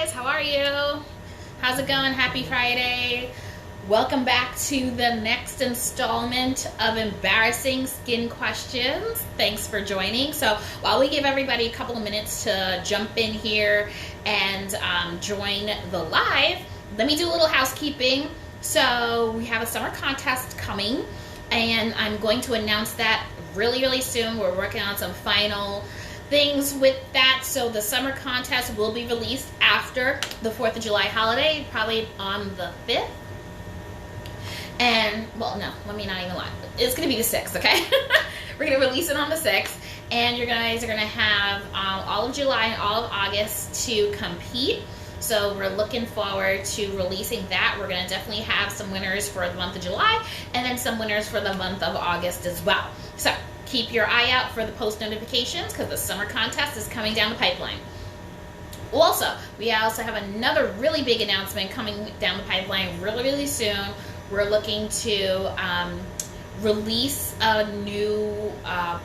guys, how are you? How's it going? Happy Friday. Welcome back to the next installment of embarrassing skin questions. Thanks for joining. So while we give everybody a couple of minutes to jump in here and join the live, let me do a little housekeeping. So we have a summer contest coming, and I'm going to announce that really soon. We're working on some final things with that, so the summer contest will be released after the 4th of July holiday, probably on the 5th. And, well, no, let me not even lie. It's going to be the 6th, okay? We're going to release it on the 6th, and you guys are going to have all of July and all of August to compete. So we're looking forward to releasing that. We're going to definitely have some winners for the month of July, and then some winners for the month of August as well. So keep your eye out for the post notifications, because the summer contest is coming down the pipeline. Also, we also have another really big announcement coming down the pipeline really soon. We're looking to release a new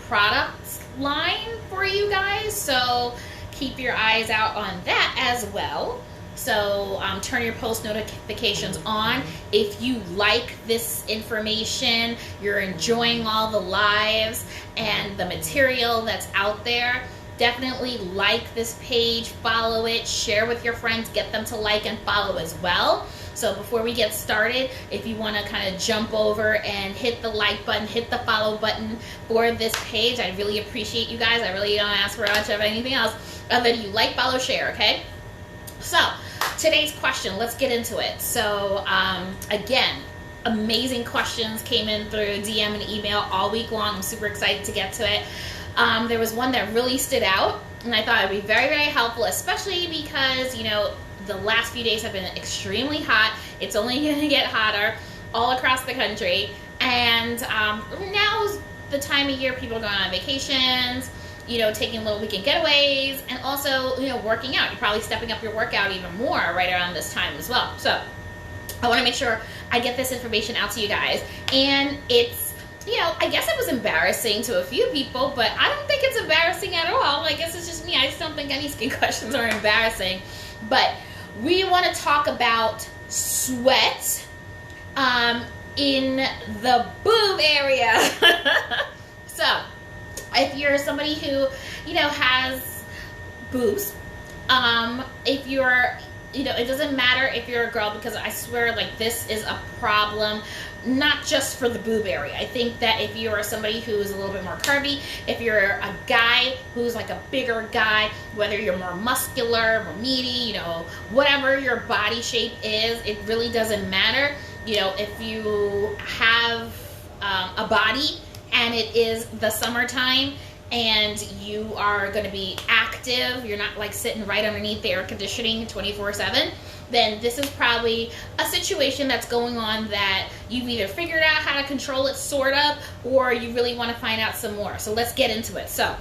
product line for you guys, so keep your eyes out on that as well. So turn your post notifications on. If you like this information, you're enjoying all the lives and the material that's out there, definitely like this page, follow it, share with your friends, get them to like and follow as well. So before we get started, if you want to kind of jump over and hit the like button, hit the follow button for this page, I really appreciate you guys. I really don't ask for much of anything else other than you like, follow, share, okay? So today's question, let's get into it. So again, amazing questions came in through DM and email all week long. I'm super excited to get to it. There was one that really stood out, and I thought it would be very helpful, especially because, you know, the last few days have been extremely hot. It's only going to get hotter all across the country, and now's the time of year people are going on vacations, you know, taking little weekend getaways, and also, you know, working out. You're probably stepping up your workout even more right around this time as well. So I want to make sure I get this information out to you guys, and it's, you know, I guess it was embarrassing to a few people, but I don't think it's embarrassing at all. I guess it's just me. I just don't think any skin questions are embarrassing. But we want to talk about sweat in the boob area. So if you're somebody who, you know, has boobs, if you're, you know, it doesn't matter if you're a girl, because I swear, like, this is a problem, not just for the boob area. I think that if you are somebody who's a little bit more curvy, if you're a guy who's like a bigger guy, whether you're more muscular, more meaty, you know, whatever your body shape is, it really doesn't matter. You know, if you have a body and it is the summertime and you are going to be active, you're not like sitting right underneath the air conditioning 24/7, then this is probably a situation that's going on that you've either figured out how to control it, sort of, or you really want to find out some more. So let's get into it. So,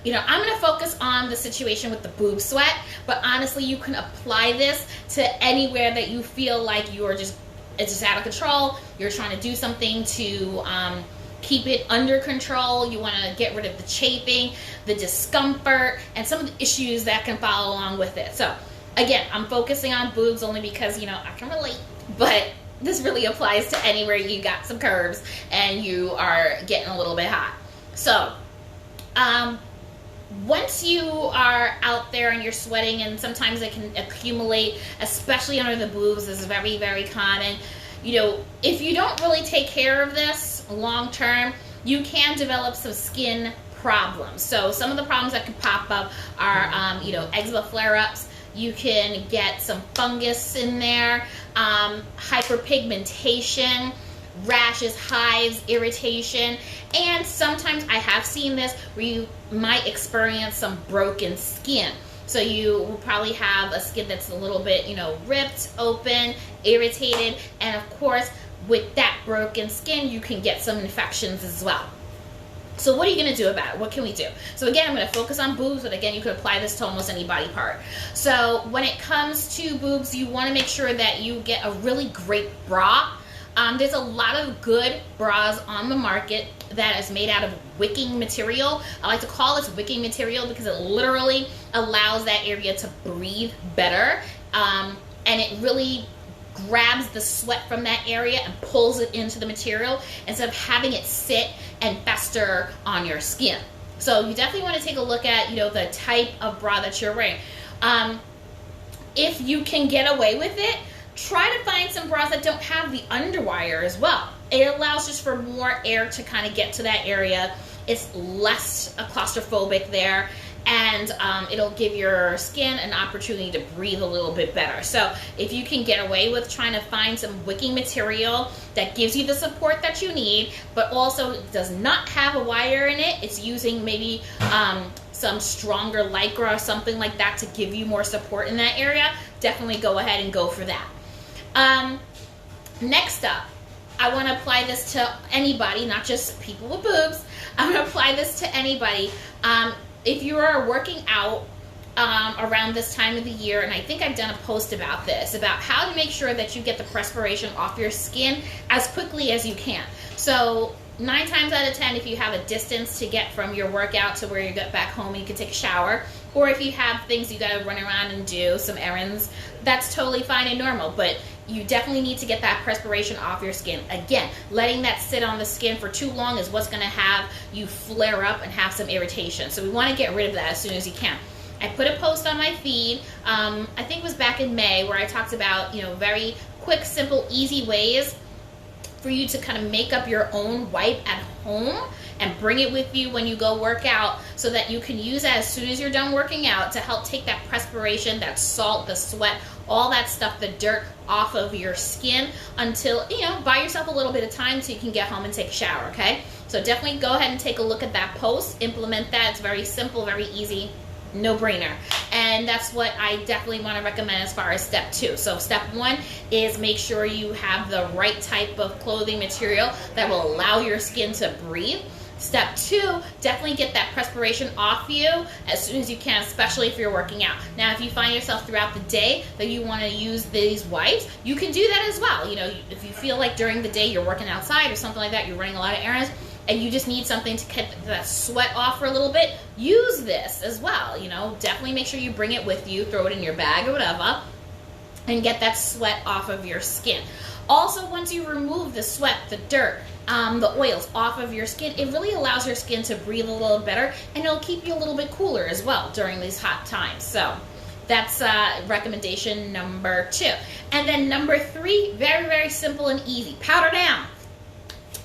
you know, I'm going to focus on the situation with the boob sweat, but honestly, you can apply this to anywhere that you feel like you're just, it's just out of control. You're trying to do something to keep it under control. You want to get rid of the chafing, the discomfort, and some of the issues that can follow along with it. So again, I'm focusing on boobs only because, you know, I can relate, but this really applies to anywhere you got some curves and you are getting a little bit hot. So once you are out there and you're sweating, and sometimes it can accumulate, especially under the boobs, this is very common. You know, if you don't really take care of this long term, you can develop some skin problems. So some of the problems that could pop up are, you know, eczema flare-ups. You can get some fungus in there, hyperpigmentation, rashes, hives, irritation, and sometimes I have seen this where you might experience some broken skin. So you will probably have a skin that's a little bit, you know, ripped, open, irritated, and of course, with that broken skin, you can get some infections as well. So what are you going to do about it? What can we do? So again, I'm going to focus on boobs, but again, you could apply this to almost any body part. So when it comes to boobs, you want to make sure that you get a really great bra. There's a lot of good bras on the market that is made out of wicking material. I like to call this wicking material because it literally allows that area to breathe better, and it really grabs the sweat from that area and pulls it into the material instead of having it sit and fester on your skin. So you definitely want to take a look at, the type of bra that you're wearing. If you can get away with it, try to find some bras that don't have the underwire as well. It allows just for more air to kind of get to that area. It's less claustrophobic there, and it'll give your skin an opportunity to breathe a little bit better. So if you can get away with trying to find some wicking material that gives you the support that you need, but also does not have a wire in it, it's using maybe some stronger Lycra or something like that to give you more support in that area, definitely go ahead and go for that. Next up, I want to apply this to anybody, not just people with boobs. I'm going to apply this to anybody. If you are working out around this time of the year, and I think I've done a post about this, about how to make sure that you get the perspiration off your skin as quickly as you can. So 9 times out of 10, if you have a distance to get from your workout to where you get back home and you can take a shower, or if you have things you got to run around and do, some errands, that's totally fine and normal, but you definitely need to get that perspiration off your skin. Again, letting that sit on the skin for too long is what's going to have you flare up and have some irritation. So we want to get rid of that as soon as you can. I put a post on my feed, I think it was back in May, where I talked about, very quick, simple, easy ways for you to kind of make up your own wipe at home and bring it with you when you go work out, so that you can use that as soon as you're done working out to help take that perspiration, that salt, the sweat, all that stuff, the dirt off of your skin until, buy yourself a little bit of time so you can get home and take a shower, okay? So definitely go ahead and take a look at that post, implement that. It's very simple, very easy, no brainer. And that's what I definitely want to recommend as far as step 2. So step 1 is make sure you have the right type of clothing material that will allow your skin to breathe. Step 2, definitely get that perspiration off you as soon as you can, especially if you're working out. Now, if you find yourself throughout the day that you want to use these wipes, you can do that as well. If you feel like during the day you're working outside or something like that, you're running a lot of errands, and you just need something to get that sweat off for a little bit, use this as well. Definitely make sure you bring it with you, throw it in your bag or whatever, and get that sweat off of your skin. Also, once you remove the sweat, the dirt, the oils off of your skin, it really allows your skin to breathe a little better, and it'll keep you a little bit cooler as well during these hot times. So that's recommendation number 2. And then number 3, very, very simple and easy, powder down.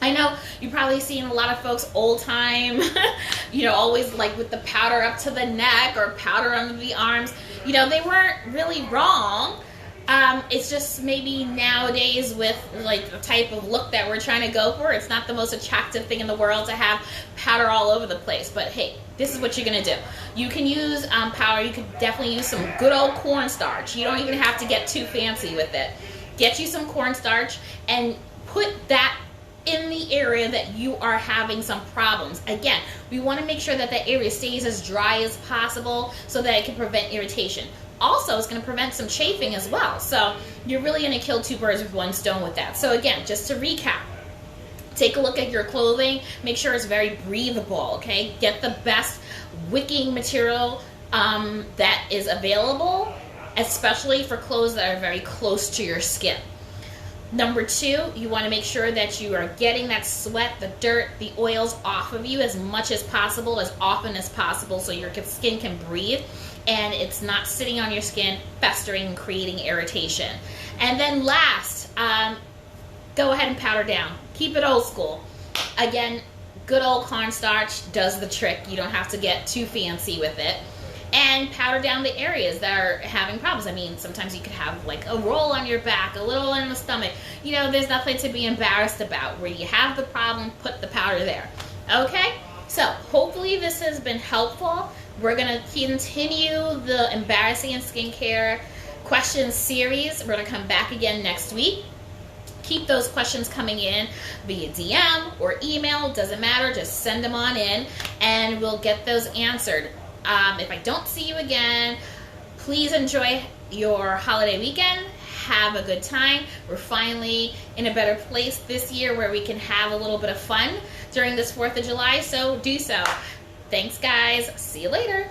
I know you've probably seen a lot of folks old time, always like with the powder up to the neck or powder under the arms. They weren't really wrong. It's just maybe nowadays with like the type of look that we're trying to go for, it's not the most attractive thing in the world to have powder all over the place. But hey, this is what you're going to do. You can use powder. You could definitely use some good old cornstarch. You don't even have to get too fancy with it. Get you some cornstarch and put that in the area that you are having some problems. Again, we want to make sure that that area stays as dry as possible so that it can prevent irritation. Also, it's going to prevent some chafing as well. So you're really going to kill 2 birds with 1 stone with that. So again, just to recap, take a look at your clothing. Make sure it's very breathable, okay? Get the best wicking material that is available, especially for clothes that are very close to your skin. Number 2, you want to make sure that you are getting that sweat, the dirt, the oils off of you as much as possible, as often as possible, so your skin can breathe and it's not sitting on your skin, festering and creating irritation. And then last, go ahead and powder down. Keep it old school. Again, good old cornstarch does the trick. You don't have to get too fancy with it. And powder down the areas that are having problems. I mean, sometimes you could have like a roll on your back, a little in the stomach. There's nothing to be embarrassed about. Where you have the problem, put the powder there. Okay? So, hopefully this has been helpful. We're going to continue the embarrassing in skincare questions series. We're going to come back again next week. Keep those questions coming in via DM or email. Doesn't matter. Just send them on in and we'll get those answered. If I don't see you again, please enjoy your holiday weekend. have a good time. We're finally in a better place this year where we can have a little bit of fun during this 4th of July, so do so. Thanks, guys. See you later.